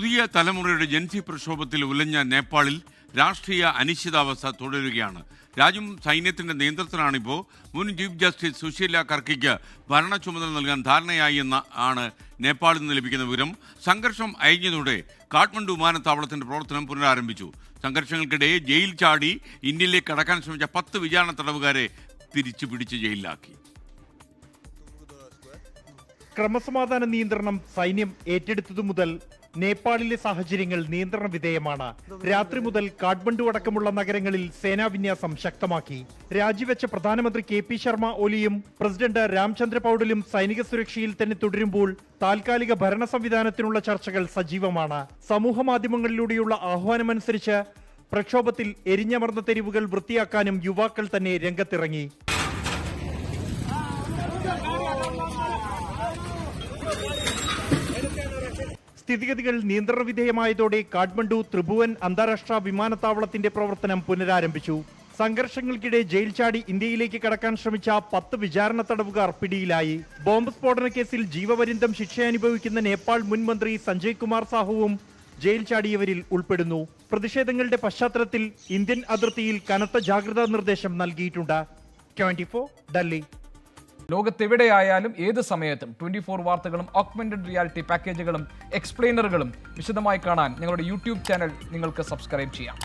പുതിയ തലമുറയുടെ ജൻസി പ്രക്ഷോഭത്തിൽ ഉലഞ്ഞ നേപ്പാളിൽ രാഷ്ട്രീയ അനിശ്ചിതാവസ്ഥ തുടരുകയാണ്. രാജ്യം സൈന്യത്തിന്റെ നിയന്ത്രണത്തിലാണിപ്പോൾ. മുൻ ചീഫ് ജസ്റ്റിസ് സുശീല കർക്കിക്ക് ഭരണ ചുമതല നൽകാൻ ധാരണയായി ആണ് നേപ്പാളിൽ നിന്ന് ലഭിക്കുന്ന വിവരം. സംഘർഷം അയഞ്ഞതോടെ കാഠ്മണ്ഡു വിമാനത്താവളത്തിന്റെ പ്രവർത്തനം പുനരാരംഭിച്ചു. സംഘർഷങ്ങൾക്കിടെ ജയിൽ ചാടി ഇന്ത്യയിലേക്ക് കടക്കാൻ ശ്രമിച്ച 10 വിചാരണ തടവുകാരെ തിരിച്ചു പിടിച്ച് ജയിലിലാക്കി. ക്രമസമാധാന നിയന്ത്രണം സൈന്യം ഏറ്റെടുത്തതു മുതൽ നേപ്പാളിലെ സാഹചര്യങ്ങൾ നിയന്ത്രണ വിധേയമാണ്. രാത്രി മുതൽ കാഠ്മണ്ഡു അടക്കമുള്ള നഗരങ്ങളിൽ സേനാവിന്യാസം ശക്തമാക്കി. രാജിവെച്ച പ്രധാനമന്ത്രി KP ശർമ്മ ഒലിയും പ്രസിഡന്റ് രാംചന്ദ്ര പൗഡലും സൈനിക സുരക്ഷയിൽ തന്നെ തുടരുമ്പോൾ താൽക്കാലിക ഭരണ സംവിധാനത്തിനുള്ള ചർച്ചകൾ സജീവമാണ്. സമൂഹ മാധ്യമങ്ങളിലൂടെയുള്ള ആഹ്വാനമനുസരിച്ച് പ്രക്ഷോഭത്തിൽ എരിഞ്ഞമർന്ന തെരുവുകൾ വൃത്തിയാക്കാനും യുവാക്കൾ തന്നെ രംഗത്തിറങ്ങി. സ്ഥിതിഗതികൾ നിയന്ത്രണ വിധേയമായതോടെ കാഠ്മണ്ഡു ത്രിഭുവൻ അന്താരാഷ്ട്ര വിമാനത്താവളത്തിന്റെ പ്രവർത്തനം പുനരാരംഭിച്ചു. സംഘർഷങ്ങൾക്കിടെ ജയിൽ ചാടി ഇന്ത്യയിലേക്ക് കടക്കാൻ ശ്രമിച്ച 10 വിചാരണ തടവുകാർ പിടിയിലായി. ബോംബ് സ്ഫോടന കേസിൽ ജീവപര്യന്തം ശിക്ഷയനുഭവിക്കുന്ന നേപ്പാൾ മുൻ മന്ത്രി സഞ്ജയ് കുമാർ സാഹുവും ജയിൽ ചാടിയവരിൽ ഉൾപ്പെടുന്നു. പ്രതിഷേധങ്ങളുടെ പശ്ചാത്തലത്തിൽ ഇന്ത്യൻ അതിർത്തിയിൽ കനത്ത ജാഗ്രതാ നിർദ്ദേശം നൽകിയിട്ടുണ്ട്. 24 ഡൽഹി. ലോകത്തെവിടെയായാലും ഏത് സമയത്തും 24 വാർത്തകളും ഓഗ്മെന്റഡ് റിയാലിറ്റി പാക്കേജുകളും എക്സ്പ്ലെയിനറുകളും വിശദമായി കാണാൻ ഞങ്ങളുടെ യൂട്യൂബ് ചാനൽ നിങ്ങൾക്ക് സബ്സ്ക്രൈബ് ചെയ്യാം.